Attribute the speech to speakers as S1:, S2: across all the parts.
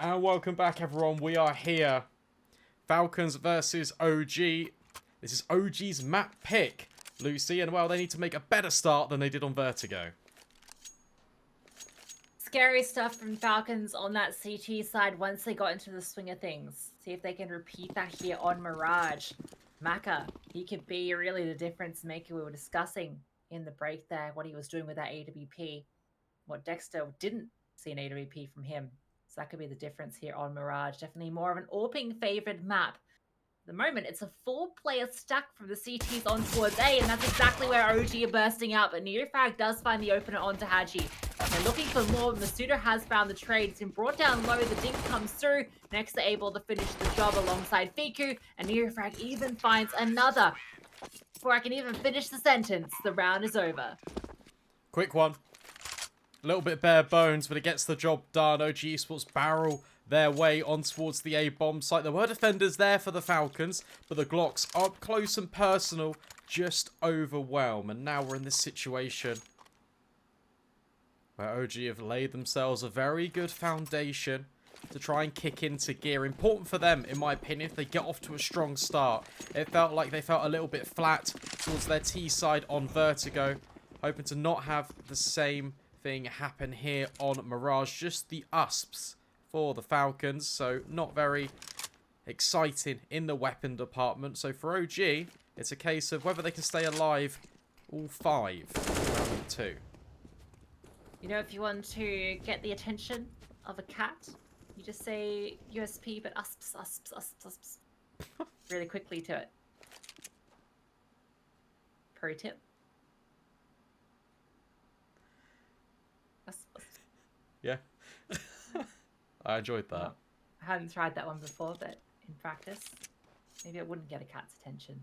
S1: And welcome back, everyone. We are here. Falcons versus OG. This is OG's map pick, Lucy. And, well, they need to make a better start than they did on Vertigo.
S2: Scary stuff from Falcons on that CT side once they got into the swing of things. See if they can repeat that here on Mirage. Maka, he could be really the difference maker we were discussing in the break there, what he was doing with that AWP. What Dexter didn't see an AWP from him. So that could be the difference here on Mirage. Definitely more of an AWPing favored map. At the moment, it's a 4-player stack from the CTs on towards A, and that's exactly where OG are bursting out. But Neofrag does find the opener onto Haji. They're looking for more. Masuda has found the trade. It's been brought down low. The dink comes through. Next, they're able to finish the job alongside Fiku, and Neofrag even finds another. Before I can even finish the sentence, the round is over.
S1: Quick one. A little bit bare bones, but it gets the job done. OG Esports barrel their way on towards the A-bomb site. There were defenders there for the Falcons, but the Glocks, up close and personal, just overwhelm. And now we're in this situation where OG have laid themselves a very good foundation to try and kick into gear. Important for them, in my opinion, if they get off to a strong start. It felt like they felt a little bit flat towards their T side on Vertigo. Hoping to not have the same thing happen here on Mirage. Just the USPs for the Falcons. So not very exciting in the weapon department. So for OG, it's a case of whether they can stay alive all 5 in round 2.
S2: You know, if you want to get the attention of a cat, you just say USP, but usps, usps, usps, usps. Really quickly to it. Pro tip. Usp, usp.
S1: Yeah. I enjoyed that.
S2: Well, I hadn't tried that one before, but in practice, maybe I wouldn't get a cat's attention.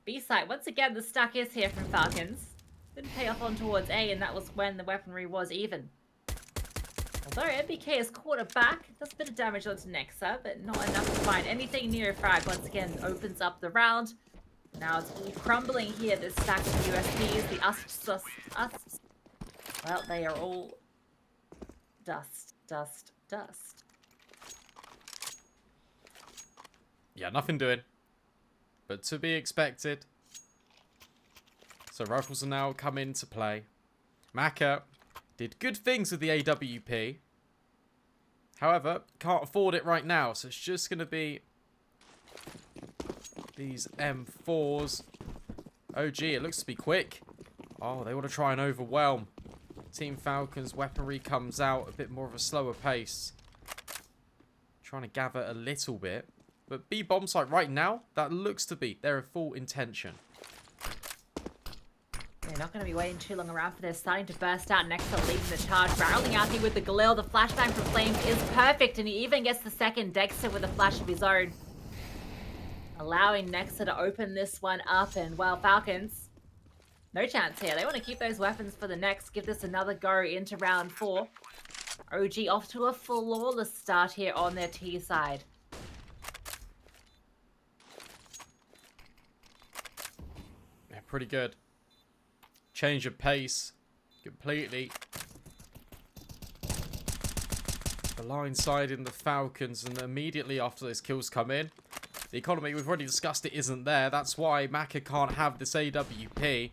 S2: B-site, once again, the stack is here from Falcons. Didn't pay off on towards A, and that was when the weaponry was even. Although MBK has caught it back, does a bit of damage onto Nexa, but not enough to find anything near a frag. Once again, opens up the round. Now it's all crumbling here, this stack of USPs, the usps. Well, they are all dust, dust, dust.
S1: Yeah, nothing doing. But to be expected. So rifles are now come into play. Maka did good things with the AWP. However, can't afford it right now. So it's just going to be these M4s. OG, it looks to be quick. Oh, they want to try and overwhelm. Team Falcons weaponry comes out a bit more of a slower pace. Trying to gather a little bit. But B bomb site right now, that looks to be their full intention.
S2: They're not going to be waiting too long around for this. Starting to burst out. Nexa leading the charge. Barreling out here with the Galil. The flashbang from Flames is perfect. And he even gets the second Dexter with a flash of his own. Allowing Nexa to open this one up. And, well, Falcons, no chance here. They want to keep those weapons for the next. Give this another go into round 4. OG off to a flawless start here on their T side.
S1: Yeah, pretty good. Change of pace completely. The line side in the Falcons, and immediately after those kills come in, the economy, we've already discussed it, isn't there. That's why Maka can't have this AWP.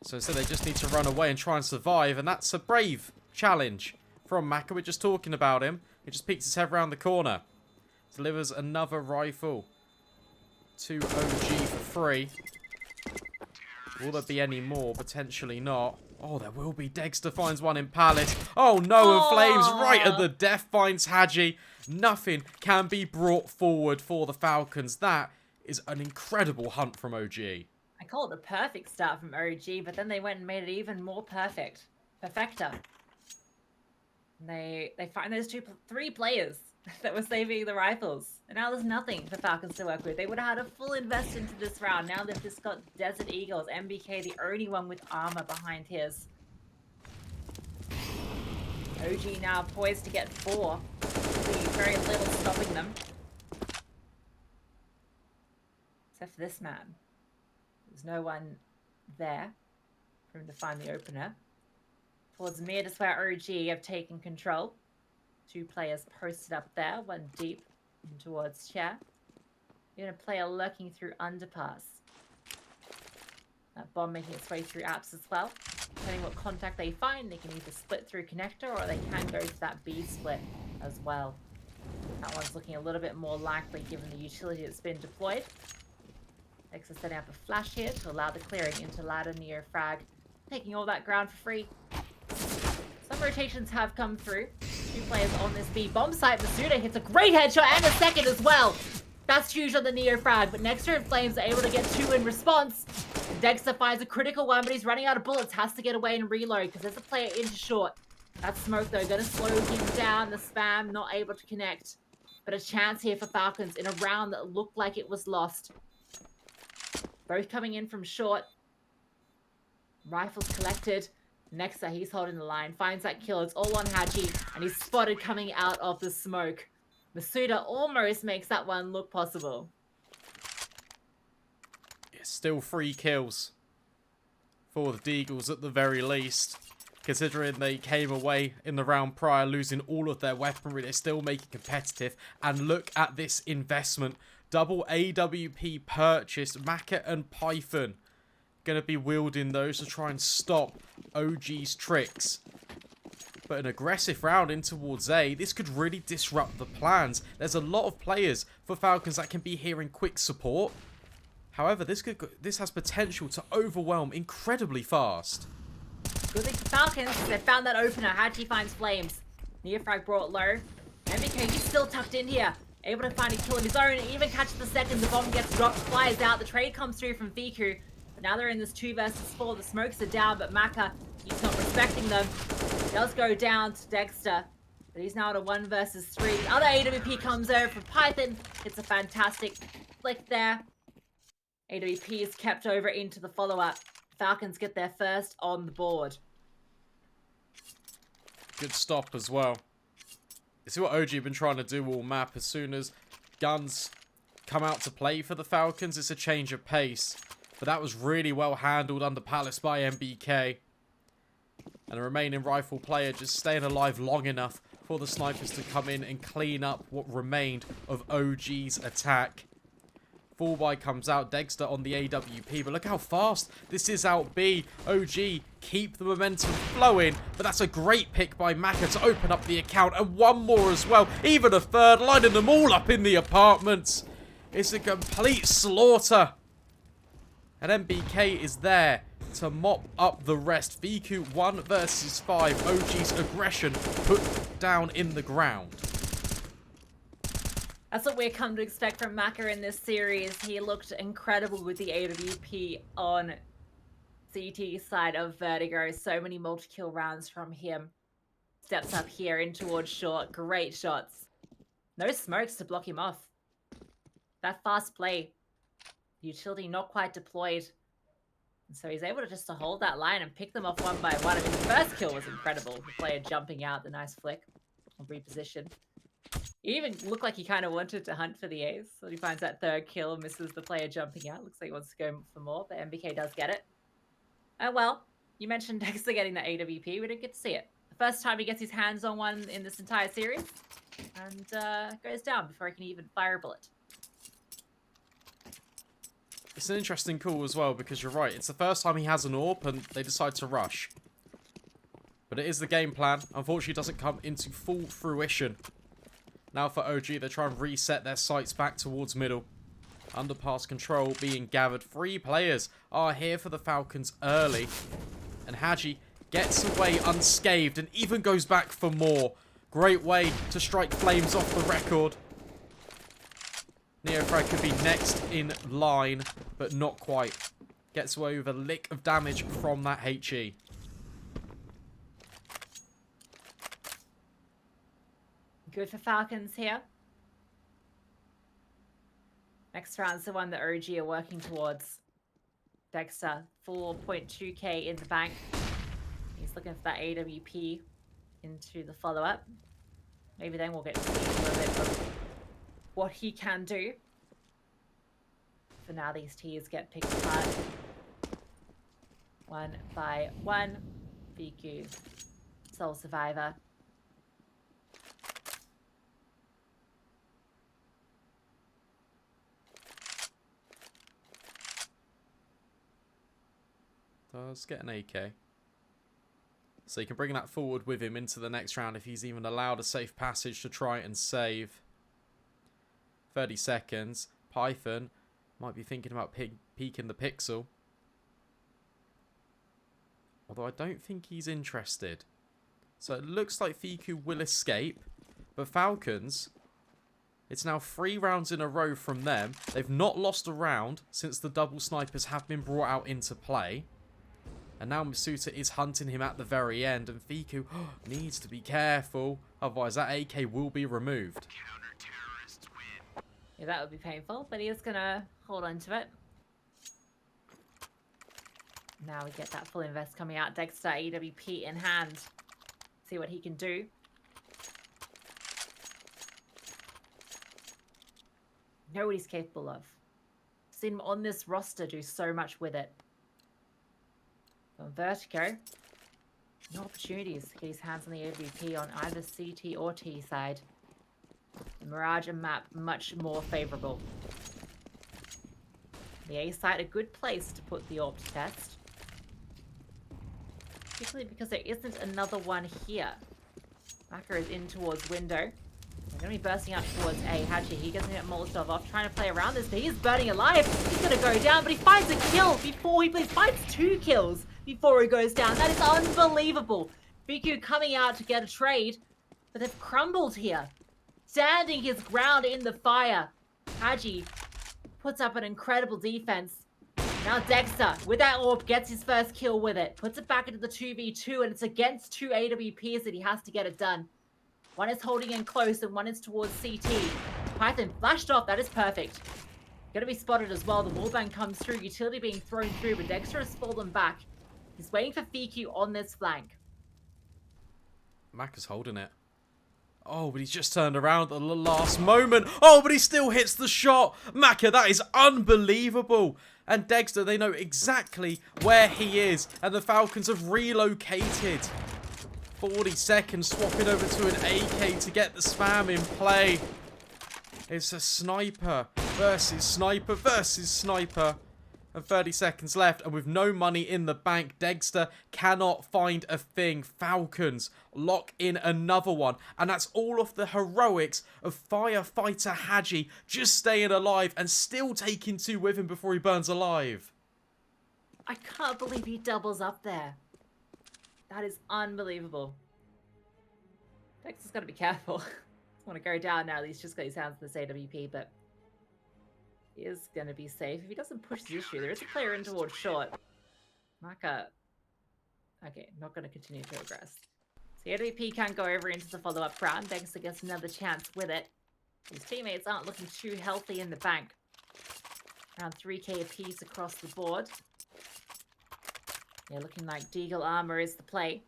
S1: So instead they just need to run away and try and survive, and that's a brave challenge from Maka. We're just talking about him. He just peeks his head around the corner. Delivers another rifle to OG for free. Will there be any more? Potentially not. Oh, there will be. Dexter finds one in Palace. Oh, no, and Flames right at the death finds Haji. Nothing can be brought forward for the Falcons. That is an incredible hunt from OG.
S2: I call it the perfect start from OG, but then they went and made it even more perfect. Perfecta. They find those 3 players that were saving the rifles. And now there's nothing for Falcons to work with. They would have had a full invest into this round. Now they've just got Desert Eagles. MBK, the only one with armor behind his. OG now poised to get 4. Very little stopping them. Except for this man. There's no one there for him to find the opener. Towards mid is where OG have taken control. Two players posted up there, one deep towards chair. Even a player lurking through underpass. That bomb making its way through apps as well. Depending what contact they find, they can either split through connector or they can go to that B split as well. That one's looking a little bit more likely given the utility that's been deployed. Next is setting up a flash here to allow the clearing into ladder neo frag. Taking all that ground for free. Some rotations have come through. Two players on this B bomb site. Masuda hits a great headshot and a second as well. That's huge on the neo frag, but Nexter and Flames are able to get two in response. Dexter finds a critical one, but he's running out of bullets. Has to get away and reload because there's a player into short. That smoke, though, going to slow him down. The spam not able to connect. But a chance here for Falcons in a round that looked like it was lost. Both coming in from short. Rifles collected. Nexter, he's holding the line. Finds that kill. It's all on Haji. And he's spotted coming out of the smoke. Masuda almost makes that one look possible.
S1: Still 3 kills for the Deagles at the very least. Considering they came away in the round prior losing all of their weaponry, they're still making competitive. And look at this investment. Double AWP purchased. Maka and Python going to be wielding those to try and stop OG's tricks. But an aggressive round in towards A, this could really disrupt the plans. There's a lot of players for Falcons that can be here in quick support. However, this has potential to overwhelm incredibly fast.
S2: Good thing for Falcons, they found that opener. Haji finds Flames. Neofrag brought low. MBK, he's still tucked in here. Able to find a kill of his own, and even catches the second. The bomb gets dropped, flies out. The trade comes through from Fiku. But now they're in this 2 versus 4. The smokes are down, but Maka, he's not respecting them. Does go down to Dexter. But he's now at a 1 versus 3. The other AWP comes over from Python. It's a fantastic flick there. AWP is kept over into the follow-up. Falcons get their first on the board.
S1: Good stop as well. You see what OG have been trying to do all map. As soon as guns come out to play for the Falcons, it's a change of pace. But that was really well handled under Palace by MBK. And the remaining rifle player just staying alive long enough for the snipers to come in and clean up what remained of OG's attack. Full buy comes out. Dexter on the AWP. But look how fast this is out B. OG keep the momentum flowing. But that's a great pick by Maka to open up the account. And one more as well. Even a third. Lining them all up in the apartments. It's a complete slaughter. And MBK is there to mop up the rest. VQ 1 versus 5. OG's aggression put down in the ground.
S2: That's what we're come to expect from Maka in this series. He looked incredible with the AWP on CT side of Vertigo. So many multi-kill rounds from him. Steps up here in towards short. Great shots. No smokes to block him off. That fast play. Utility not quite deployed. And so he's able to just to hold that line and pick them off one by one. I mean, the first kill was incredible. The player jumping out, the nice flick. Reposition. He even looked like he kind of wanted to hunt for the A's. So he finds that third kill, misses the player jumping out. Looks like he wants to go for more, but MBK does get it. Oh well, you mentioned Dexter getting the AWP. We didn't get to see it. The first time he gets his hands on one in this entire series. And goes down before he can even fire a bullet.
S1: It's an interesting call as well, because you're right. It's the first time he has an AWP and they decide to rush. But it is the game plan. Unfortunately, it doesn't come into full fruition. Now for OG, they try and reset their sights back towards middle. Underpass control being gathered. 3 players are here for the Falcons early. And Haji gets away unscathed and even goes back for more. Great way to strike Flames off the record. Neofrag could be next in line, but not quite. Gets away with a lick of damage from that HE.
S2: Good for Falcons here. Next round's the one that OG are working towards. Dexter, 4.2k in the bank. He's looking for that AWP into the follow-up. Maybe then we'll get to see a little bit of what he can do. For now, these tiers get picked apart. 1 by 1. VQ, sole survivor.
S1: Let's get an AK. So you can bring that forward with him into the next round if he's even allowed a safe passage to try and save. 30 seconds. Python might be thinking about peeking the pixel. Although I don't think he's interested. So it looks like Fiku will escape. But Falcons, it's now 3 rounds in a row from them. They've not lost a round since the double snipers have been brought out into play. And now Masuta is hunting him at the very end. And Fiku needs to be careful. Otherwise that AK will be removed.
S2: Yeah, that would be painful, but he is going to hold on to it. Now we get that full invest coming out. Dexter, AWP in hand. See what he can do. Know what he's capable of. Seen him on this roster do so much with it. On Vertigo, no opportunities to get his hands on the AWP on either CT or T side. The Mirage and map much more favourable. The A side a good place to put the AWP to test. Particularly because there isn't another one here. Maka is in towards window. They're going to be bursting out towards A. Hachi, he gets hit Molotov off, trying to play around this, but he's burning alive. He's going to go down, but he finds a kill before he finds 2 kills before he goes down. That is unbelievable. Fiku coming out to get a trade, but they've crumbled here. Standing his ground in the fire. Haji puts up an incredible defense. Now Dexter, with that AWP, gets his first kill with it. Puts it back into the 2v2, and it's against 2 AWPs that he has to get it done. One is holding in close, and one is towards CT. Python flashed off. That is perfect. Gonna be spotted as well. The wallbang comes through. Utility being thrown through, but Dexter has fallen back. He's waiting for Fiku on this flank.
S1: Maka's holding it. Oh, but he's just turned around at the last moment. Oh, but he still hits the shot. Maka, that is unbelievable. And Dexter, they know exactly where he is. And the Falcons have relocated. 40 seconds, swapping over to an AK to get the spam in play. It's a sniper versus sniper versus sniper. And 30 seconds left, and with no money in the bank, Dexter cannot find a thing. Falcons lock in another one, and that's all of the heroics of firefighter Haji just staying alive and still taking 2 with him before he burns alive.
S2: I can't believe he doubles up there. That is unbelievable. Dexter's got to be careful. Doesn't want to go down now. He's just got his hands in this AWP, but is going to be safe. If he doesn't push the issue, there is a player in towards short. Maka. Okay, not going to continue to aggress. So AWP can't go over into the follow-up round. Dexter gets another chance with it. His teammates aren't looking too healthy in the bank. Around 3k apiece across the board. Yeah, looking like Deagle Armor is the play.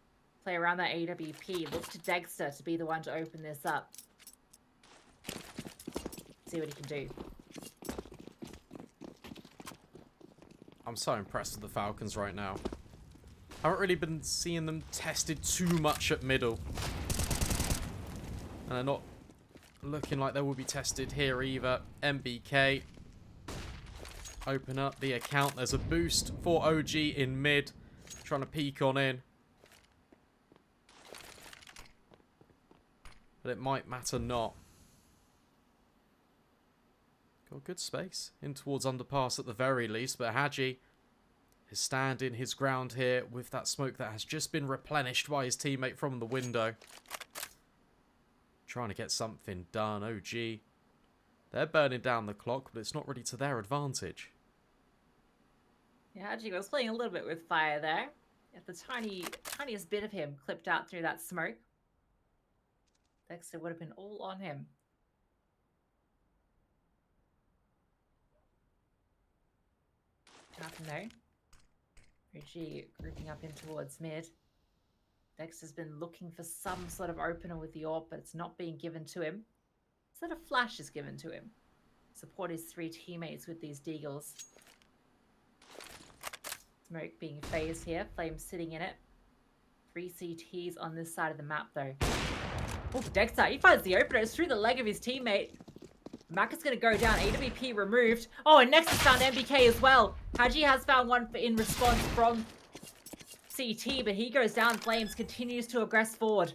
S2: Play around that AWP. Look to Dexter to be the one to open this up. See what he can do.
S1: I'm so impressed with the Falcons right now. I haven't really been seeing them tested too much at middle. And they're not looking like they will be tested here either. MBK. Open up the account. There's a boost for OG in mid. Trying to peek on in. But it might matter not. Got good space in towards underpass at the very least, but Haji is standing his ground here with that smoke that has just been replenished by his teammate from the window. Trying to get something done. OG. They're burning down the clock, but it's not really to their advantage.
S2: Yeah, Haji was playing a little bit with fire there. At the tiniest bit of him clipped out through that smoke. Dexter would have been all on him. Nothing though. Richie grouping up in towards mid. Dexter's been looking for some sort of opener with the AWP, but it's not being given to him. Instead, a flash is given to him. Support his 3 teammates with these deagles. Smoke being phased here. Flame sitting in it. 3 CTs on this side of the map though. Oh, Dexter, he finds the opener. It's through the leg of his teammate. Mac is going to go down. AWP removed. Oh, and Nexus found MBK as well. Haji has found one in response from CT, but he goes down. Flames continues to aggress forward.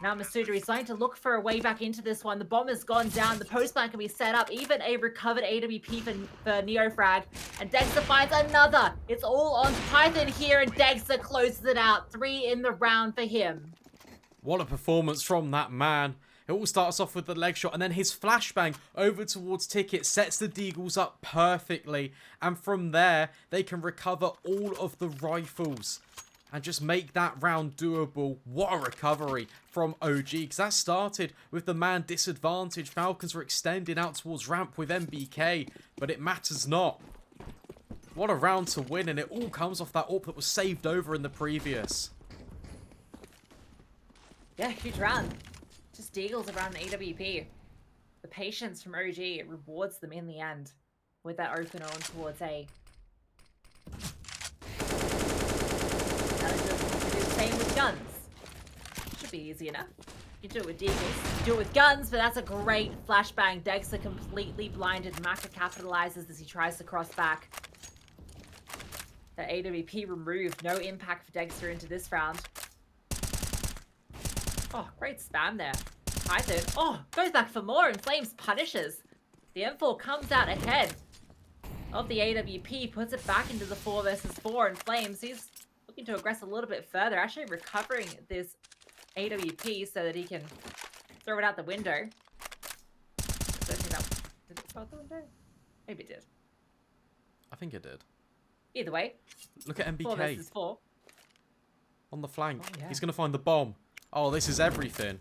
S2: Now Masuda is starting to look for a way back into this one. The bomb has gone down. The post plan can be set up. Even a recovered AWP for Neofrag. And Dexter finds another. It's all on Python here, and Dexter closes it out. 3 in the round for him.
S1: What a performance from that man. It all starts off with the leg shot, and then his flashbang over towards Ticket sets the Deagles up perfectly. And from there, they can recover all of the rifles and just make that round doable. What a recovery from OG, because that started with the man disadvantage. Falcons were extending out towards ramp with MBK, but it matters not. What a round to win, and it all comes off that AWP that was saved over in the previous.
S2: Yeah, huge round. Just Deagles around an AWP. The patience from OG, it rewards them in the end with that open on towards A. Same with guns. Should be easy enough. You can do it with Deagles, you do it with guns, but that's a great flashbang. Dexter completely blinded. Maka capitalizes as he tries to cross back. That AWP removed. No impact for Dexter into this round. Oh, great spam there. Python, oh, goes back for more, and Flames punishes. The M4 comes out ahead of the AWP, puts it back into the 4 versus 4, and Flames, he's looking to aggress a little bit further, actually recovering this AWP so that he can throw it out the window. Did it go out the window? Maybe it did.
S1: I think it did.
S2: Either way.
S1: Look at MBK.
S2: 4 versus 4.
S1: On the flank.
S2: Oh, yeah.
S1: He's going to find the bomb. Oh, this is everything.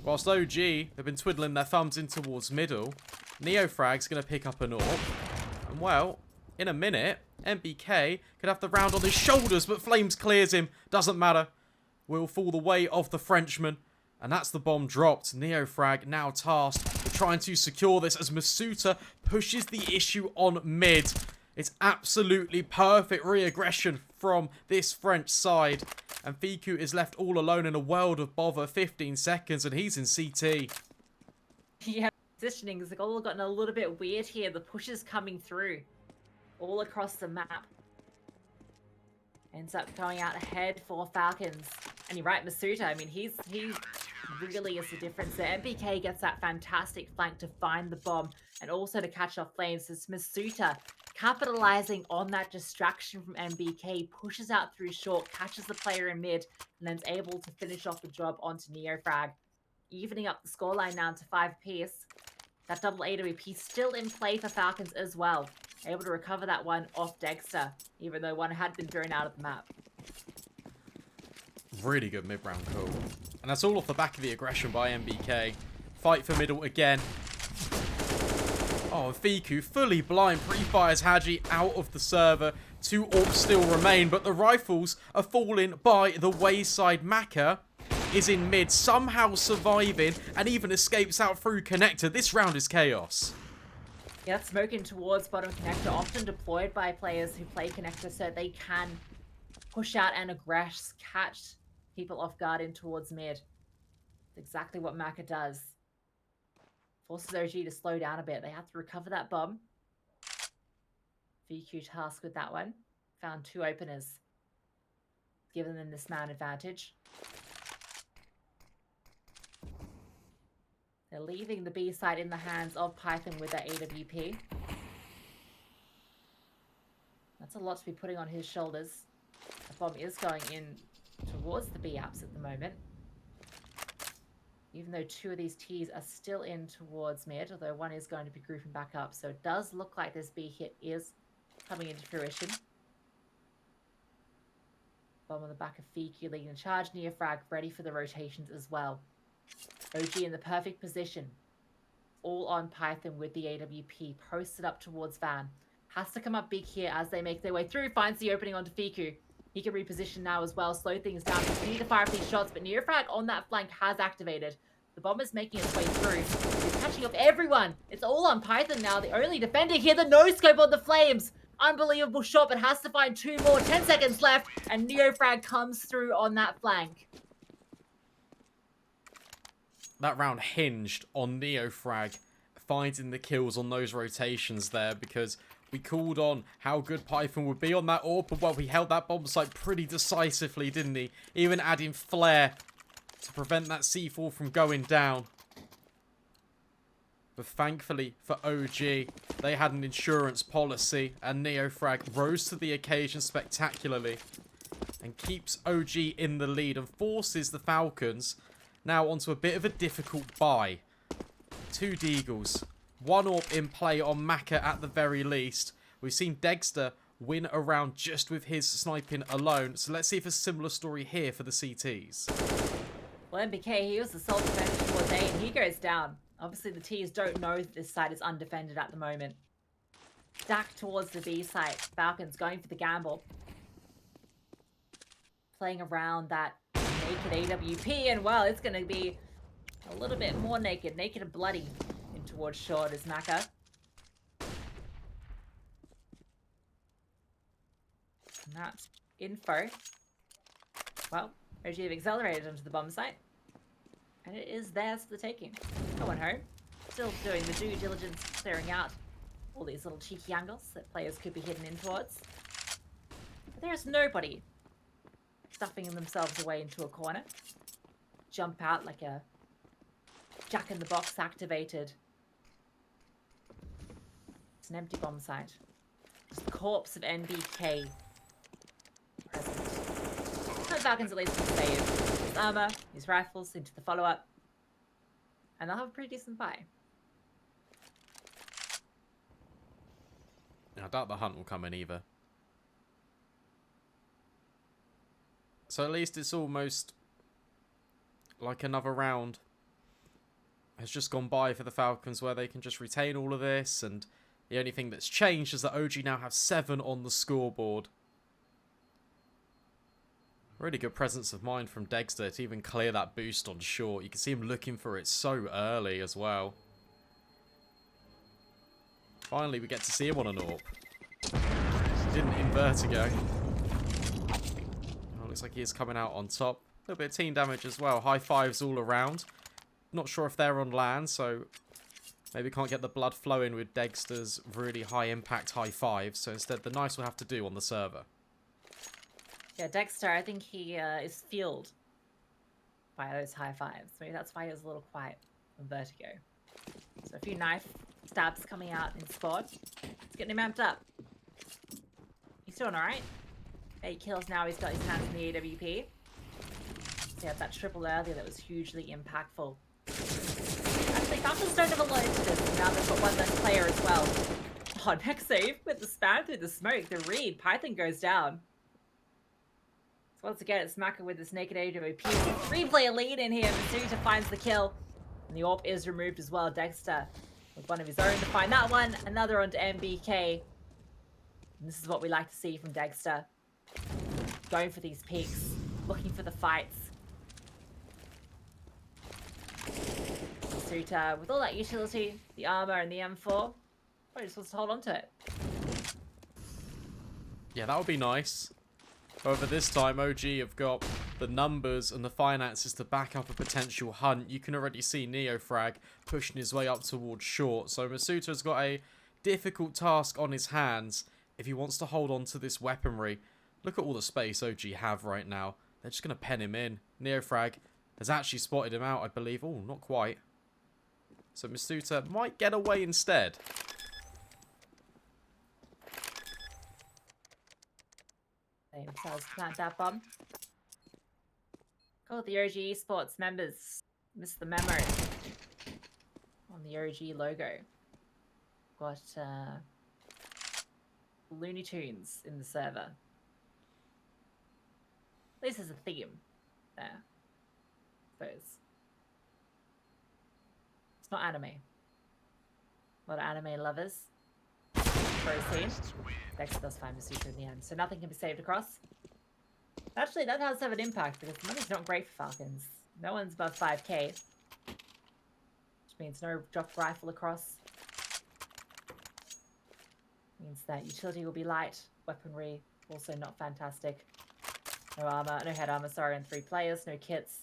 S1: Whilst OG have been twiddling their thumbs in towards middle, Neofrag's going to pick up an AWP. And well, in a minute, MBK could have the round on his shoulders, but Flames clears him. Doesn't matter. Will fall the way of the Frenchman. And that's the bomb dropped. Neofrag now tasked with trying to secure this as Masuta pushes the issue on mid. It's absolutely perfect re-aggression from this French side. And Fiku is left all alone in a world of bother. 15 seconds and he's in CT.
S2: Yeah, positioning has all gotten a little bit weird here. The push is coming through all across the map. Ends up going out ahead for Falcons. And you're right, Masuta, I mean, he really is the difference there. MBK gets that fantastic flank to find the bomb and also to catch off Flames. It's Masuta capitalizing on that distraction from MBK, pushes out through short, catches the player in mid, and then is able to finish off the job onto Neofrag. Evening up the scoreline now to 5 apiece. That double AWP still in play for Falcons as well. Able to recover that one off Dexter, even though one had been thrown out of the map.
S1: Really good mid-round call. And that's all off the back of the aggression by MBK. Fight for middle again. Oh, Fiku fully blind pre-fires Haji out of the server. 2 AWPs still remain, but the rifles are falling by the wayside. Maka is in mid, somehow surviving, and even escapes out through connector. This round is chaos.
S2: Yeah, smoking towards bottom connector, often deployed by players who play connector so they can push out and aggress, catch people off guard in towards mid. That's exactly what Maka does. Forces OG to slow down a bit. They have to recover that bomb. VQ task with that one. Found 2 openers. Giving them this man advantage. They're leaving the B side in the hands of Python with that AWP. That's a lot to be putting on his shoulders. The bomb is going in towards the B apps at the moment. Even though 2 of these Ts are still in towards mid, although one is going to be grouping back up. So it does look like this B hit is coming into fruition. Bomb on the back of Fiku leading the charge. Neofrag ready for the rotations as well. OG in the perfect position. All on Python with the AWP. Posted up towards Van. Has to come up big here as they make their way through. Finds the opening onto Fiku. He can reposition now as well. Slow things down. Continue to fire these shots. But Neofrag on that flank has activated. The bomb is making its way through. He's catching off everyone. It's all on Python now. The only defender here. The no-scope on the Flames. Unbelievable shot, but has to find 2 more. 10 seconds left. And Neofrag comes through on that flank.
S1: That round hinged on Neofrag finding the kills on those rotations there, because We called on how good Python would be on that AWP, but well, he held that bomb site pretty decisively, didn't he? Even adding flare to prevent that C4 from going down. But thankfully for OG, they had an insurance policy, and Neofrag rose to the occasion spectacularly and keeps OG in the lead and forces the Falcons now onto a bit of a difficult bye. 2 Deagles, 1 AWP in play on Maka at the very least. We've seen Dexter win a round just with his sniping alone, so let's see if a similar story here for the CTs.
S2: Well, MBK, he was the sole defender towards A, and he goes down. Obviously, the T's don't know that this side is undefended at the moment. Back towards the B site. Falcons going for the gamble. Playing around that naked AWP, and well, it's going to be a little bit more naked. Naked and bloody in towards short is Maka. And that's info. Well, OG have accelerated onto the bomb site. And it is theirs for the taking. No one home. Still doing the due diligence, clearing out all these little cheeky angles that players could be hidden in towards. But there's nobody stuffing themselves away into a corner. Jump out like a jack-in-the-box activated. It's an empty bomb site. Just the corpse of NBK present. The Falcons at least can save his armor, his rifles into the follow-up. And they'll have a pretty decent buy.
S1: I doubt the hunt will come in either. So at least it's almost like another round has just gone by for the Falcons where they can just retain all of this, and the only thing that's changed is that OG now have 7 on the scoreboard. Really good presence of mind from Dexter to even clear that boost on short. You can see him looking for it so early as well. Finally, we get to see him on an AWP. Didn't in Vertigo. Oh, looks like he is coming out on top. A little bit of team damage as well. High fives all around. Not sure if they're on land, so maybe can't get the blood flowing with Dexter's really high impact high fives. So instead, the nice will have to do on the server.
S2: Yeah, Dexter, I think he is fueled by those high fives. Maybe that's why he was a little quiet on Vertigo. So a few knife stabs coming out in squad. It's getting him amped up. He's doing alright. 8 kills now, he's got his hands in the AWP. He had that triple earlier that was hugely impactful. Actually, Falcons don't have a lot into this. Now they've got one less player as well. Oh, next save with the spam through the smoke. The read. Python goes down. So once again, it's Maka with this naked AWP. 3-player lead in here. Masuta finds the kill. And the AWP is removed as well. Dexter with one of his own to find that one. Another onto MBK. And this is what we like to see from Dexter. Going for these peaks. Looking for the fights. Masuta, with all that utility, the armor and the M4, probably just wants to hold on to it.
S1: Yeah, that would be nice. However, this time OG have got the numbers and the finances to back up a potential hunt. You can already see Neofrag pushing his way up towards short. So Masuta's got a difficult task on his hands if he wants to hold on to this weaponry. Look at all the space OG have right now. They're just going to pen him in. Neofrag has actually spotted him out, I believe. Oh, not quite. So Masuta might get away instead.
S2: They themselves plant that bomb. Oh, the OG Esports members missed the memo on the OG logo. Got Looney Tunes in the server. This is a theme there. I suppose. It's not anime. A lot of anime lovers. Proceed. Dexter does find Masuta in the end, so nothing can be saved across. Actually, that does have an impact because the money's not great for Falcons. No one's above 5k. Which means no drop rifle across. Means that utility will be light. Weaponry also not fantastic. No armor, no head armor, sorry, on 3 players, no kits.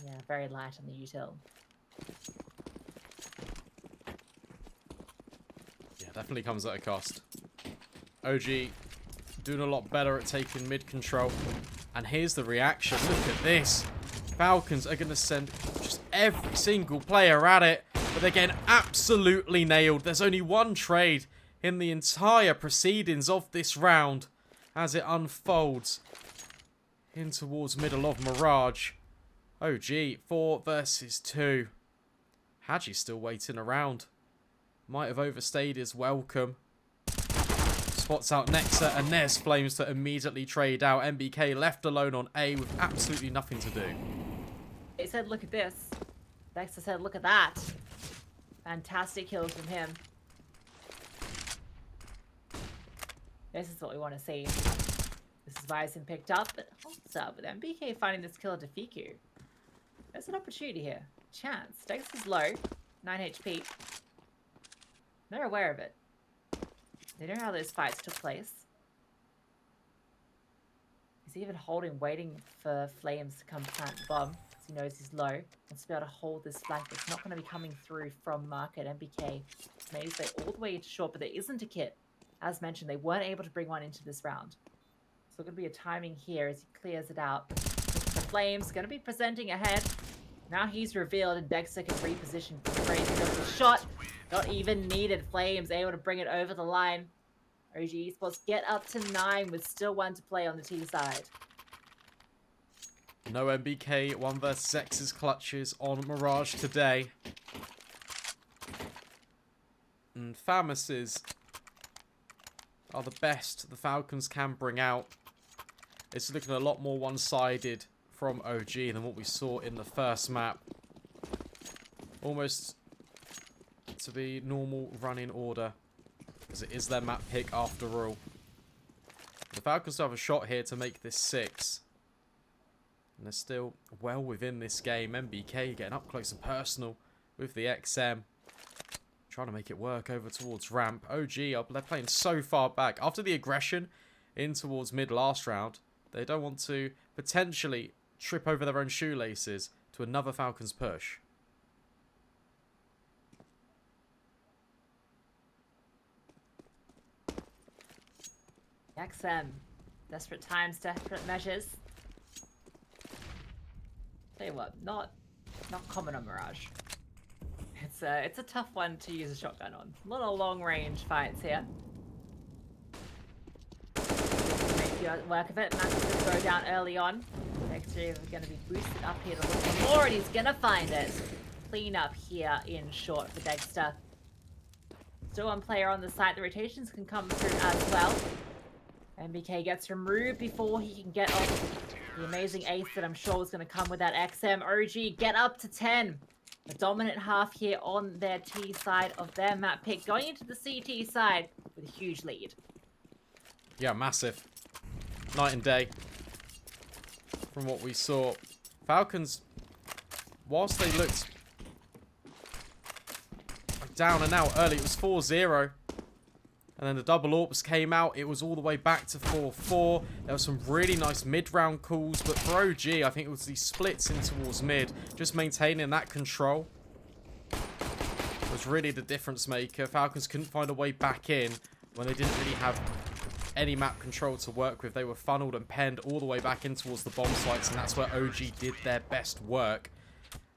S2: Yeah, very light on the util.
S1: definitely comes at a cost. OG doing a lot better at taking mid control. And here's the reaction. Look at this. Falcons are going to send just every single player at it. But they're getting absolutely nailed. There's only one trade in the entire proceedings of this round as it unfolds in towards middle of Mirage. OG, 4 versus 2. Haji's still waiting around. Might have overstayed his welcome. Spots out Nexa, and there's Flames to immediately trade out. MBK left alone on A with absolutely nothing to do.
S2: He said, look at this. Nexa said, look at that. Fantastic kills from him. This is what we want to see. This is why he's been picked up, but also with MBK finding this kill to Fiku. There's an opportunity here. Chance. Dex is low. 9 HP. They're aware of it. They know how those fights took place. He's even holding, waiting for Flames to come plant the bomb. Because he knows he's low. Wants to be able to hold this flank that's not going to be coming through from Market. MBK made his way all the way into short, but there isn't a kit. As mentioned, they weren't able to bring one into this round. So going to be a timing here as he clears it out. The Flames going to be presenting ahead. Now he's revealed and Dexter can reposition for the shot. Not even needed. Flames able to bring it over the line. OG Esports get up to 9 with still 1 to play on the T side.
S1: No MBK 1 versus X's clutches on Mirage today. And Famuses are the best the Falcons can bring out. It's looking a lot more one-sided from OG than what we saw in the first map. Almost to be normal running order, because it is their map pick after all. The Falcons still have a shot here to make this 6. And they're still well within this game. MBK getting up close and personal with the XM. Trying to make it work over towards ramp. OG, they're playing so far back. After the aggression in towards mid last round, they don't want to potentially trip over their own shoelaces to another Falcons push.
S2: XM. Desperate times, desperate measures. Tell you what, not common on Mirage. It's a tough one to use a shotgun on. A lot of long range fights here. Make you work of it. Max is going to go down early on. Next year we're going to be boosted up here to look for more, and he's going to find it. Clean up here in short for Dexter. Still one player on the site. The rotations can come through as well. MBK gets removed before he can get off the amazing ace that I'm sure was going to come with that XM. OG get up to 10. A dominant half here on their T side of their map pick. Going into the CT side with a huge lead.
S1: Yeah, massive. Night and day. From what we saw. Falcons, whilst they looked down and out early, it was 4-0. And then the double AWPs came out. It was all the way back to 4-4. There were some really nice mid-round calls. But for OG, I think it was these splits in towards mid. Just maintaining that control was really the difference maker. Falcons couldn't find a way back in when they didn't really have any map control to work with. They were funneled and penned all the way back in towards the bomb sites. And that's where OG did their best work.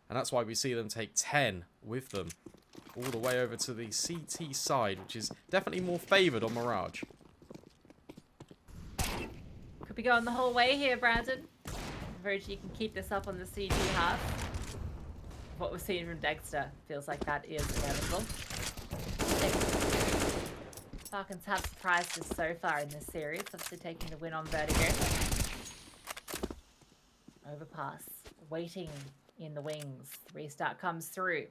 S1: And that's why we see them take 10 with them. All the way over to the CT side, which is definitely more favoured on Mirage.
S2: Could be going the whole way here, Brandon. Virgie can keep this up on the CT half. What we're seeing from Dexter feels like that is inevitable. Falcons have surprised us so far in this series, obviously taking the win on Vertigo. Overpass, waiting in the wings. Restart comes through.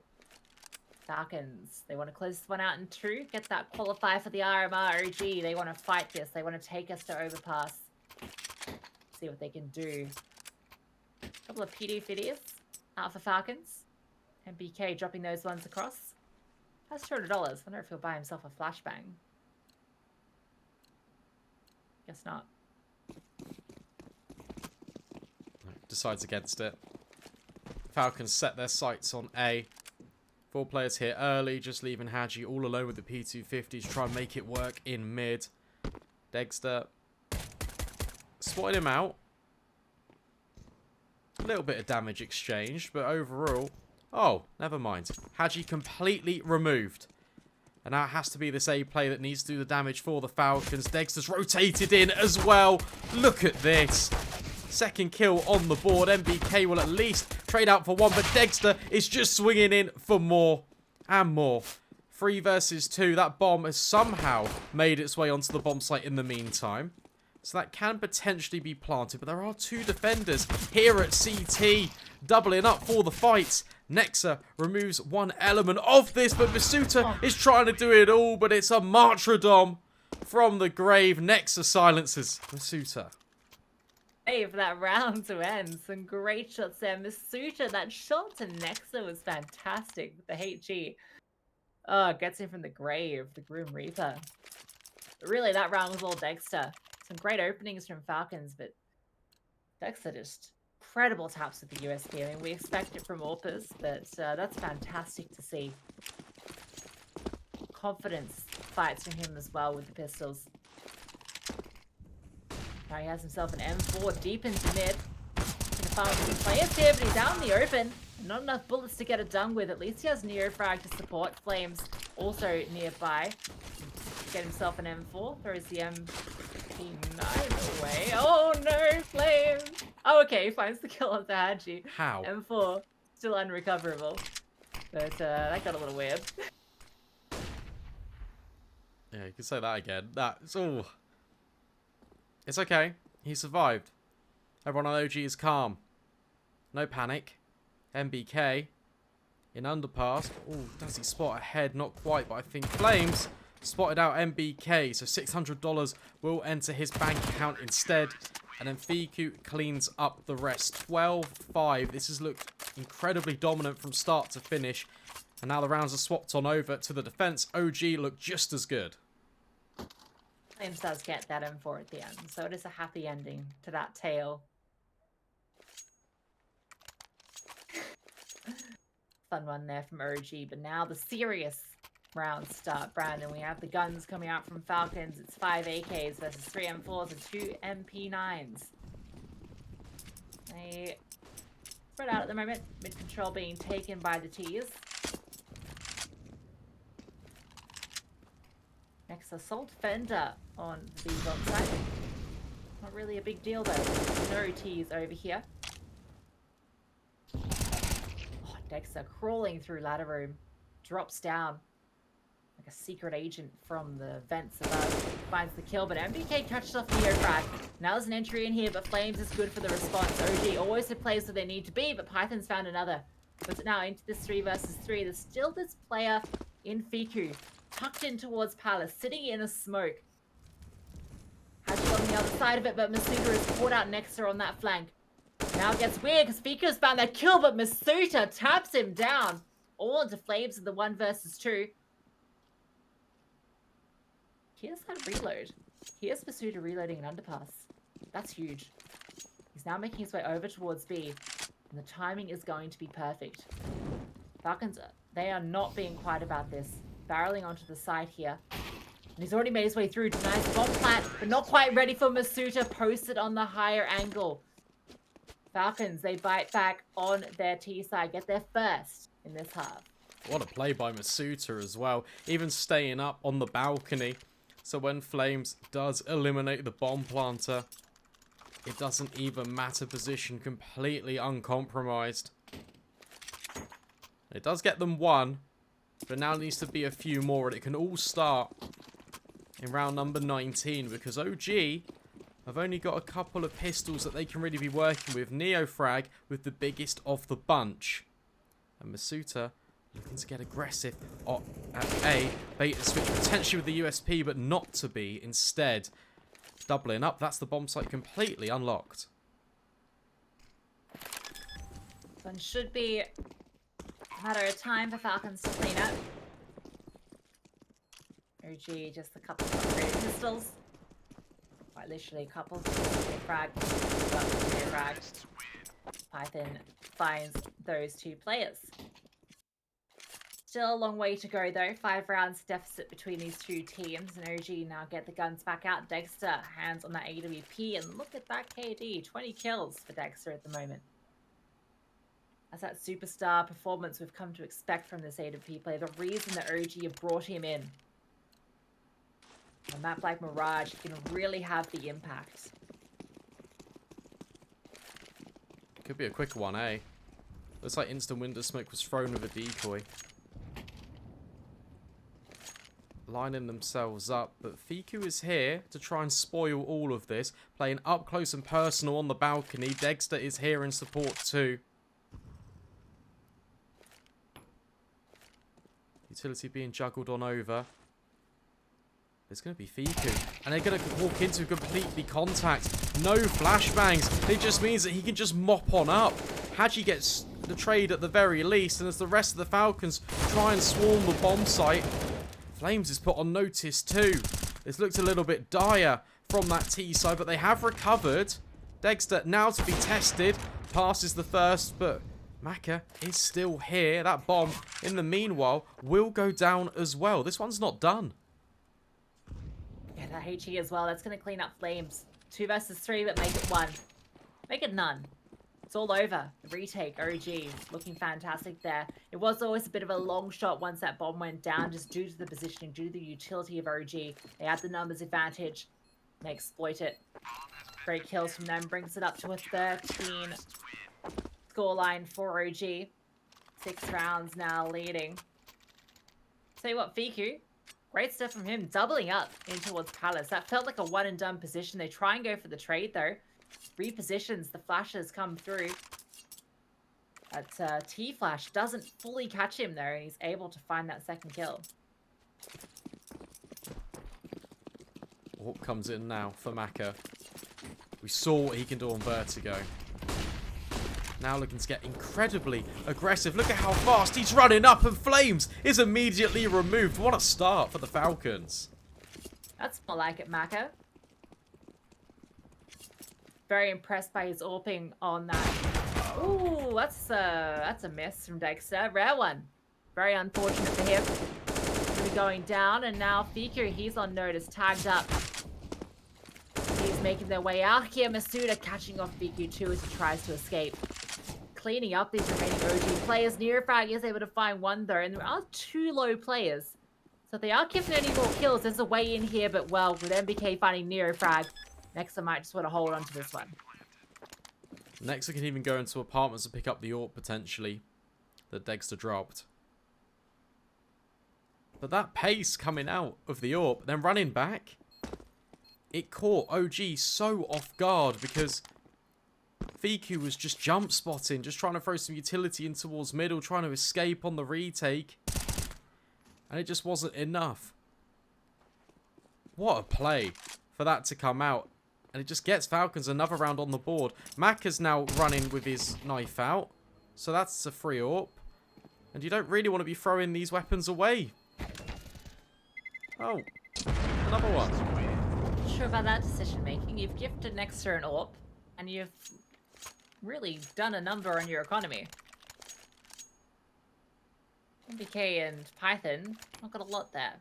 S2: Falcons, they want to close this one out in 2. Get that qualifier for the RMR OG. They want to fight this. They want to take us to overpass. See what they can do. A couple of PD fiddies out for Falcons. MBK dropping those ones across. That's $200. I wonder if he'll buy himself a flashbang. Guess not.
S1: Decides against it. Falcons set their sights on A. 4 players here early, just leaving Hadji all alone with the P250 to try and make it work in mid. Dexter spotted him out. A little bit of damage exchanged, but overall... Oh, never mind. Hadji completely removed. And now it has to be this A play that needs to do the damage for the Falcons. Dexter's rotated in as well. Look at this. Second kill on the board. MBK will at least trade out for one, but Dexter is just swinging in for more and more. 3 versus 2. That bomb has somehow made its way onto the bomb site in the meantime. So that can potentially be planted, but there are 2 defenders here at CT doubling up for the fight. Nexa removes one element of this, but Masuta is trying to do it all, but it's a martyrdom from the grave. Nexa silences Masuta.
S2: Hey, for that round to end. Some great shots there. Masuta, that shot to Nexa was fantastic. The HG. Oh, gets him from the grave. The Grim Reaper. But really, that round was all Dexter. Some great openings from Falcons, but Dexter just incredible taps with the USP. I mean, we expect it from Orpus, but that's fantastic to see. Confidence fights from him as well with the pistols. Now he has himself an M4 deep into mid. Gonna find some players here, but he's out in the open. Not enough bullets to get it done with. At least he has Neofrag to support. Flames also nearby. Get himself an M4. Throws the MP9 away. Oh no, Flames! Oh, okay, he finds the kill on the Hadji.
S1: How?
S2: M4, still unrecoverable. But that got a little weird.
S1: Yeah, you can say that again. That's all. It's okay. He survived. Everyone on OG is calm. No panic. MBK in underpass. Oh, does he spot ahead? Not quite, but I think Flames spotted out MBK. So $600 will enter his bank account instead. And then Fiku cleans up the rest. 12-5. This has looked incredibly dominant from start to finish. And now the rounds are swapped on over to the defense. OG look just as good.
S2: Flames does get that M4 at the end, so it is a happy ending to that tale. Fun one there from OG, but now the serious rounds start, Brandon. We have the guns coming out from Falcons. It's 5 AKs versus 3 M4s and 2 MP9s. They spread out at the moment, mid-control being taken by the T's. Next, Assault Fender on the bomb site. Not really a big deal though. No T's over here. Oh, Dexter crawling through ladder room. Drops down like a secret agent from the vents above. Finds the kill, but MBK touched off Neofrag. Now there's an entry in here, but Flames is good for the response. OG always the place where they need to be, but Python's found another. Puts it now into this 3 versus 3. There's still this player in Fiku. Tucked in towards Palace, sitting in a smoke. Hadji on the other side of it, but Masuta is caught out next to her on that flank. Now it gets weird because Fiku's found that kill, but Masuta taps him down. All into Flames in the 1 versus 2. Here's that reload. Here's Masuta reloading an underpass. That's huge. He's now making his way over towards B. And the timing is going to be perfect. Falcons, they are not being quiet about this. Barreling onto the side here. And he's already made his way through. Nice bomb plant, but not quite ready for Masuta. Posted on the higher angle. Falcons, they bite back on their T side. Get there first in this half.
S1: What a play by Masuta as well. Even staying up on the balcony. So when Flames does eliminate the bomb planter, it doesn't even matter position. Completely uncompromised. It does get them 1. But now needs to be a few more, and it can all start in round number 19, because OG have only got a couple of pistols that they can really be working with. Neofrag with the biggest of the bunch. And Masuta looking to get aggressive at A. Bait switch potentially with the USP, but not to be. Instead, doubling up. That's the bomb site completely unlocked.
S2: One should be a matter of time for Falcons to clean up. OG, just a couple of upgraded pistols. Quite literally a couple. Frag. Python finds those 2 players. Still a long way to go though. 5 rounds deficit between these two teams. And OG now get the guns back out. Dexter hands on that AWP. And look at that KD. 20 kills for Dexter at the moment. That's that superstar performance we've come to expect from this AWP player. The reason that OG have brought him in. A map like Mirage can really have the impact.
S1: Could be a quick one, eh? Looks like instant window smoke was thrown with a decoy. Lining themselves up, but Fiku is here to try and spoil all of this. Playing up close and personal on the balcony. Dexter is here in support too. Utility being juggled on over. It's going to be Fiku. And they're going to walk into completely contact. No flashbangs. It just means that he can just mop on up. Hadji gets the trade at the very least. And as the rest of the Falcons try and swarm the bomb site, Flames is put on notice too. This looked a little bit dire from that T side. But they have recovered. Dexter now to be tested. Passes the first, but Maka is still here. That bomb, in the meanwhile, will go down as well. This one's not done.
S2: Yeah, that HE as well. That's going to clean up Flames. 2 versus 3, but make it 1. Make it none. It's all over. The retake, OG, looking fantastic there. It was always a bit of a long shot once that bomb went down, just due to the positioning, due to the utility of OG. They had the numbers advantage. They exploit it. Great kills from them. Brings it up to a 13 scoreline for OG. 6 rounds now leading. Tell you what, Fiku, great stuff from him, doubling up in towards Palace. That felt like a one and done position. They try and go for the trade though. Repositions, the flashes come through. That T-flash doesn't fully catch him there, and he's able to find that second kill.
S1: Orp comes in now for Maka. We saw what he can do on Vertigo. Now looking to get incredibly aggressive. Look at how fast he's running up, and Flames is immediately removed. What a start for the Falcons.
S2: That's more like it, Maka. Very impressed by his AWPing on that. Ooh, that's a miss from Dexter. Rare one. Very unfortunate for him. He'll be going down, and now Fiku, he's on notice, tagged up. He's making their way out here. Masuda catching off Fiku too as he tries to escape. Cleaning up these remaining OG players. Nearfrag is able to find one though, and there are 2 low players. So if they are giving any more kills, there's a way in here, but well, with MBK finding Nearfrag, Nexa might just want to hold on to this one.
S1: Nexa can even go into apartments and pick up the AWP potentially that Dexter dropped. But that pace coming out of the AWP, then running back, it caught OG so off guard because Fiku was just jump spotting, just trying to throw some utility in towards middle, trying to escape on the retake. And it just wasn't enough. What a play for that to come out. And it just gets Falcons another round on the board. Maka's now running with his knife out. So that's a free AWP. And you don't really want to be throwing these weapons away. Oh, another one.
S2: Not sure about that decision making. You've gifted Nexa an AWP, and you've really done a number on your economy. MBK and Python, not got a lot there.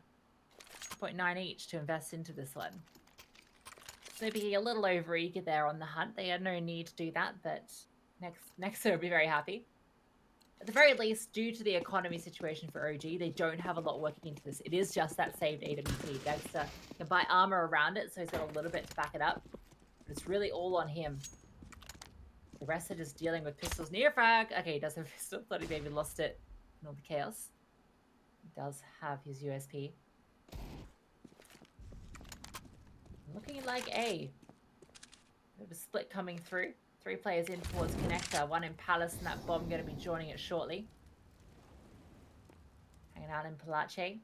S2: 0.9 each to invest into this one. Maybe a little over eager there on the hunt. They had no need to do that, but next will be very happy. At the very least, due to the economy situation for OG, they don't have a lot working into this. It is just that saved AWP. Dexter can buy armor around it, so he's got a little bit to back it up. But it's really all on him. The rest are just dealing with pistols. Nearfrag. Okay, he does have a pistol. Thought he maybe lost it in all the chaos. He does have his USP. Looking like A. Bit of a split coming through. 3 players in towards Connector. 1 in Palace, and that bomb going to be joining it shortly. Hanging out in Palace.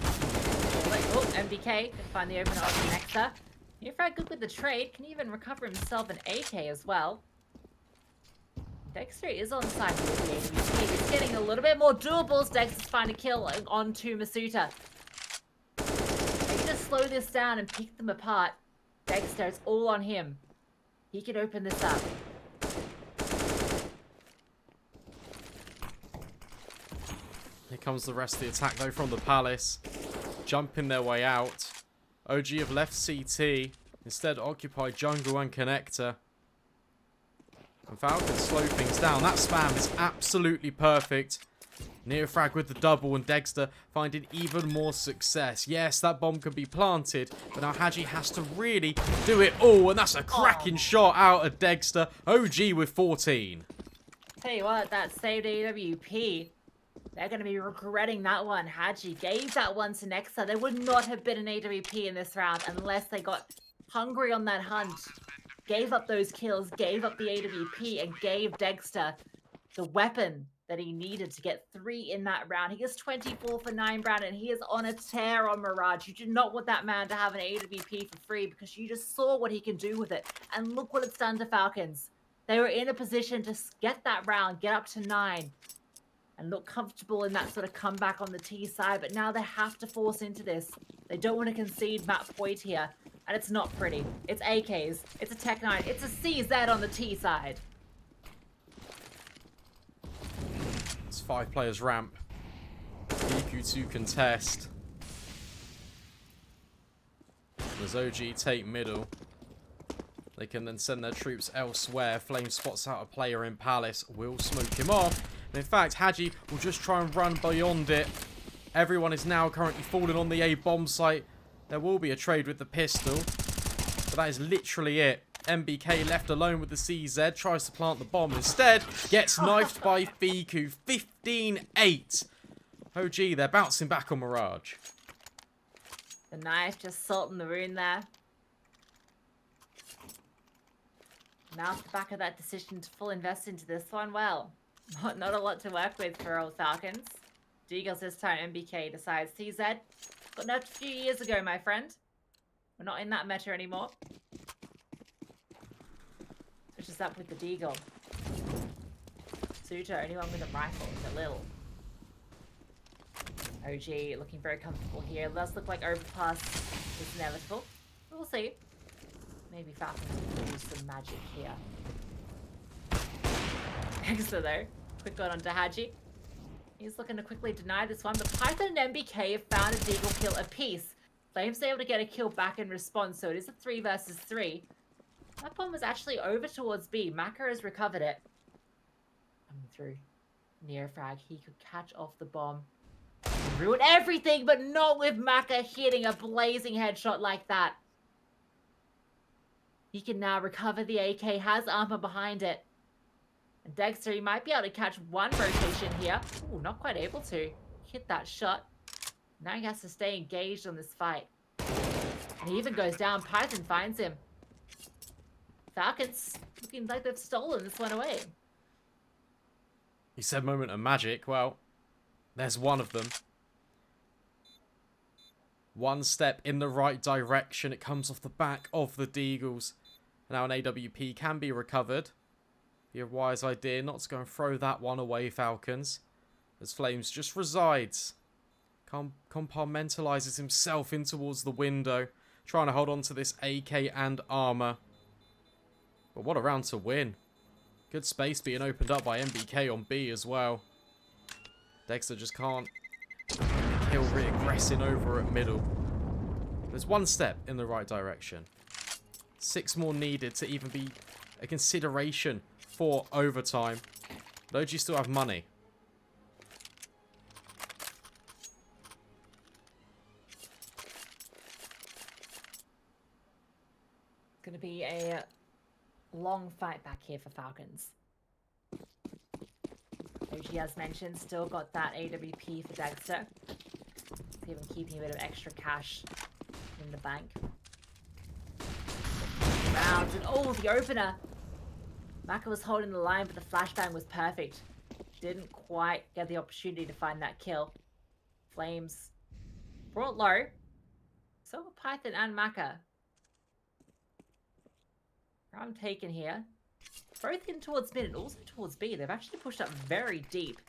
S2: Oh, MBK can find the opener on Connector. Nearfrag good with the trade. Can even recover himself an AK as well. Dexter is on side with the AWP. He's getting a little bit more doables. Dexter's finding a kill onto Masuda. They can just slow this down and pick them apart. Dexter, it's all on him. He can open this up.
S1: Here comes the rest of the attack though from the Palace. Jumping their way out. OG have left CT. Instead occupy jungle and connector. And Falcons slow things down. That spam is absolutely perfect. Neofrag with the double and Dexter finding even more success. Yes, that bomb can be planted, but now Hadji has to really do it all. And that's a cracking shot out of Dexter. OG with 14.
S2: Tell you what, that saved AWP. They're going to be regretting that one. Hadji gave that one to Nexa. There would not have been an AWP in this round unless they got hungry on that hunt. Gave up those kills, gave up the AWP, and gave Dexter the weapon that he needed to get 3 in that round. He is 24 for 9, Brandon. He is on a tear on Mirage. You do not want that man to have an AWP for free because you just saw what he can do with it. And look what it's done to Falcons. They were in a position to get that round, get up to 9, and look comfortable in that sort of comeback on the T side. But now they have to force into this. They don't want to concede map point here. And it's not pretty. It's AKs. It's a Tech 9. It's a CZ on the T side.
S1: It's 5 players ramp. DQ to contest. As OG take middle. They can then send their troops elsewhere. Flame spots out a player in Palace. Will smoke him off. And in fact, Hadji will just try and run beyond it. Everyone is now currently falling on the A bomb site. There will be a trade with the pistol. But that is literally it. MBK left alone with the CZ. Tries to plant the bomb instead. Gets knifed by Fiku. 15-8. OG, they're bouncing back on Mirage.
S2: The knife just salting the wound there. Now off the back of that decision to full invest into this one, well, not a lot to work with for old Falcons. Deagles this time, MBK decides CZ. Got nerfed a few years ago, my friend. We're not in that meta anymore. Switches up with the Deagle. Suto, anyone with a rifle, is a little. OG looking very comfortable here. It does look like overpass is inevitable. We'll see. Maybe Falcons will use some magic here. Dexter though, quick one onto Hadji. He's looking to quickly deny this one, but Python and MBK have found a Deagle kill apiece. Flames able to get a kill back in response, so it is a 3 versus 3. That bomb was actually over towards B. Maka has recovered it. Coming through. Near frag, he could catch off the bomb. Ruin everything, but not with Maka hitting a blazing headshot like that. He can now recover the AK, has armor behind it. And Dexter, he might be able to catch one rotation here. Ooh, not quite able to hit that shot. Now he has to stay engaged on this fight. And he even goes down. Python finds him. Falcons looking like they've stolen this one away.
S1: He said moment of magic. Well, there's one of them. One step in the right direction. It comes off the back of the Deagles. Now an AWP can be recovered. Be a wise idea not to go and throw that one away, Falcons. As Flames just resides. Compartmentalizes himself in towards the window. Trying to hold on to this AK and armor. But what a round to win. Good space being opened up by MBK on B as well. Dexter just can't kill regressing over at middle. There's one step in the right direction. 6 more needed to even be a consideration for overtime. But OG still have money.
S2: It's going to be a long fight back here for Falcons. OG, as mentioned, still got that AWP for Dexter. Even keeping a bit of extra cash in the bank. Round and oh, the opener. Maka was holding the line, but the flashbang was perfect. Didn't quite get the opportunity to find that kill. Flames brought low. So were Python and Maka. Round taken here. Both in towards mid and also towards B. They've actually pushed up very deep.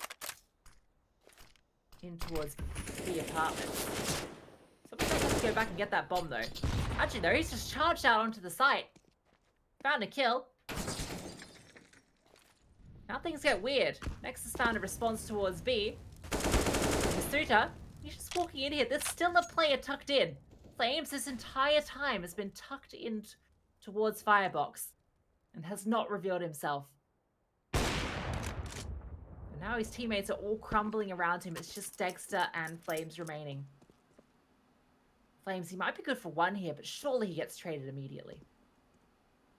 S2: In towards the apartment. Someone has to go back and get that bomb though. Actually though, he's just charged out onto the site. Found a kill. Now things get weird. Nexus found a response towards B. Masuta, he's just walking in here. There's still a player tucked in. Flames this entire time has been tucked in towards Firebox and has not revealed himself. And now his teammates are all crumbling around him. It's just Dexter and Flames remaining. Flames, he might be good for one here, but surely he gets traded immediately.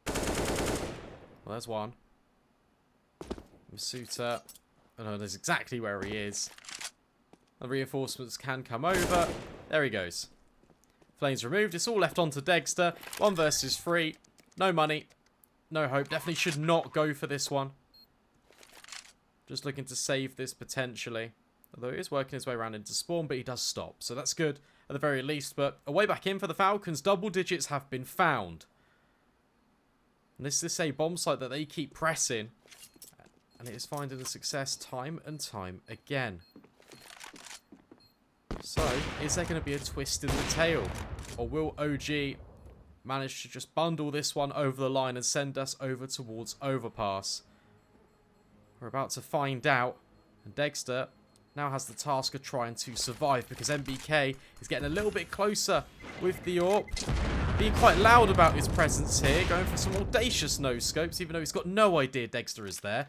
S1: Well, there's one. Masuta. I know there's exactly where he is. The reinforcements can come over. There he goes. Flames removed. It's all left onto Dexter. 1 versus 3. No money. No hope. Definitely should not go for this one. Just looking to save this potentially. Although he is working his way around into spawn, but he does stop. So that's good at the very least. But a way back in for the Falcons. Double digits have been found. And this is a bomb site that they keep pressing. And it is finding a success time and time again. So, is there going to be a twist in the tail? Or will OG manage to just bundle this one over the line and send us over towards Overpass? We're about to find out. And Dexter now has the task of trying to survive because MBK is getting a little bit closer with the AWP. Being quite loud about his presence here, going for some audacious no-scopes, even though he's got no idea Dexter is there.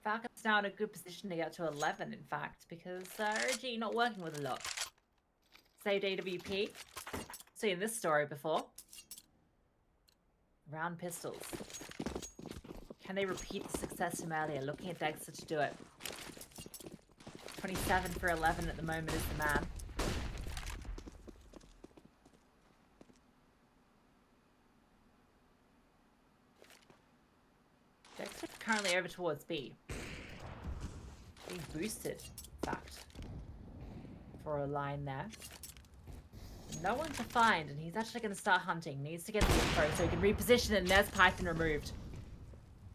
S2: Falcons now in a good position to get to 11, in fact, because OG not working with a lot. Saved AWP. Seen this story before. Round pistols. Can they repeat the success from earlier? Looking at Dexter to do it. 27 for 11 at the moment is the man. Dexter currently over towards B. Being boosted, in fact, for a line there. No one to find, and he's actually going to start hunting. Needs to get the info so he can reposition, and there's Python removed.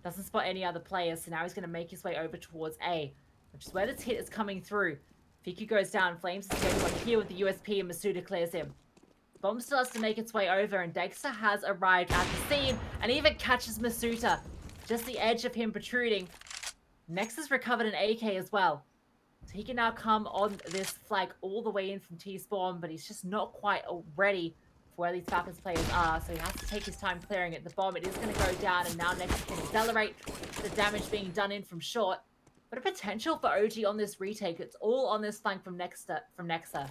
S2: Doesn't spot any other players, so now he's going to make his way over towards A, which is where this hit is coming through. Fiku goes down, Flames is the only one here with the USP, and Masuda clears him. Bomb still has to make its way over, and Dexter has arrived at the scene, and even catches Masuda. Just the edge of him protruding. Nexus recovered an AK as well. So he can now come on this flag all the way in from T-spawn, but he's just not quite ready for where these Falcons players are, so he has to take his time clearing it. The bomb, it is going to go down, and now Nexus can accelerate the damage being done in from short. But a potential for OG on this retake. It's all on this flank from Nexa.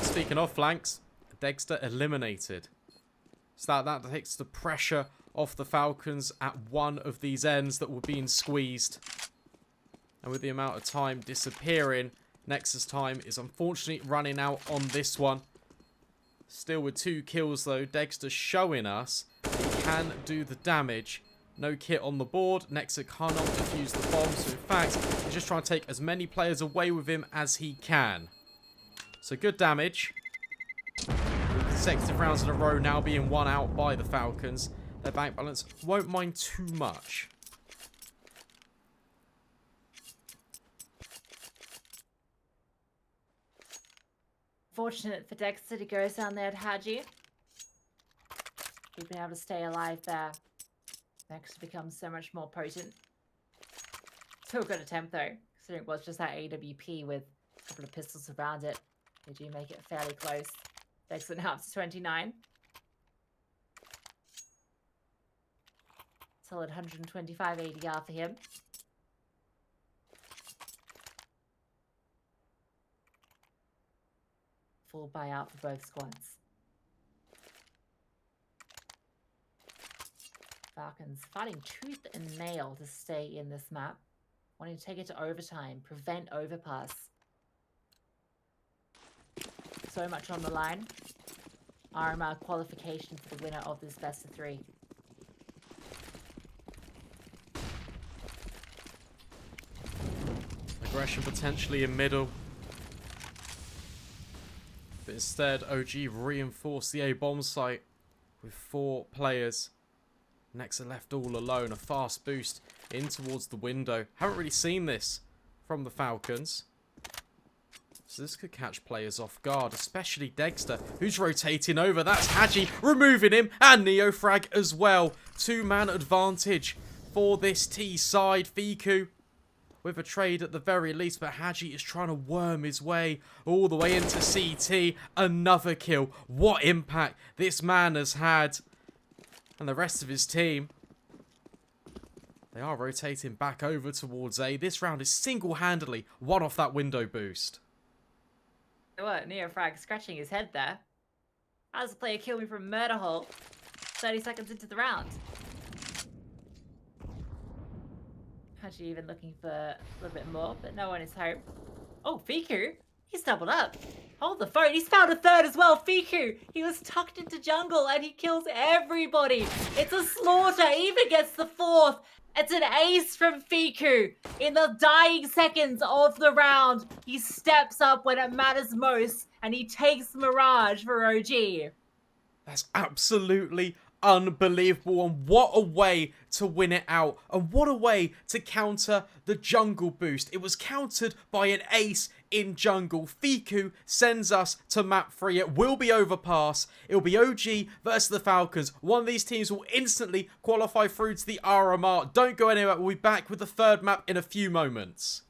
S1: Speaking of flanks, Dexter eliminated. So that takes the pressure off the Falcons at one of these ends that were being squeezed. And with the amount of time disappearing, Nexus time is unfortunately running out on this one. Still with 2 kills though, Dexter showing us he can do the damage. No kit on the board, Nexus cannot defuse the bomb, so in fact, he's just trying to take as many players away with him as he can. So good damage. Consecutive rounds in a row now being won out by the Falcons. Their bank balance won't mind too much.
S2: Fortunate for Dexter to go down there at Haji. He's been able to stay alive there. Next becomes so much more potent. Still a good attempt though, considering it was just that AWP with a couple of pistols around it. They do make it fairly close. Dexter now up to 29. Solid 125 ADR for him. Full buyout for both squads. Falcons fighting tooth and nail to stay in this map. Wanting to take it to overtime, prevent overpass. So much on the line. RMR qualification for the winner of this best of 3.
S1: Aggression potentially in middle. But instead, OG reinforced the A bomb site with 4 players. Nexa left all alone. A fast boost in towards the window. Haven't really seen this from the Falcons. So this could catch players off guard, especially Dexter, who's rotating over. That's Haji removing him, and Neofrag as well. 2-man advantage for this T side. Fiku with a trade at the very least, but Haji is trying to worm his way all the way into CT. Another kill. What impact this man has had. And the rest of his team, they are rotating back over towards A. This round is single-handedly won off that window boost.
S2: What? Neofrag scratching his head there. How does the player kill me from murder hole 30 seconds into the round? Actually, even looking for a little bit more, but no one is home. Oh, Fiku! He's doubled up. Hold the phone. He's found a third as well. Fiku! He was tucked into jungle and he kills everybody. It's a slaughter. He even gets the fourth. It's an ace from Fiku. In the dying seconds of the round, he steps up when it matters most and he takes Mirage for OG.
S1: That's absolutely unbelievable, and what a way to win it out, and what a way to counter the jungle boost. It was countered by an ace in jungle. Fiku sends us to map 3. It will be overpass. It will be OG versus the Falcons. One of these teams will instantly qualify through to the RMR. Don't go anywhere. We'll be back with the third map in a few moments.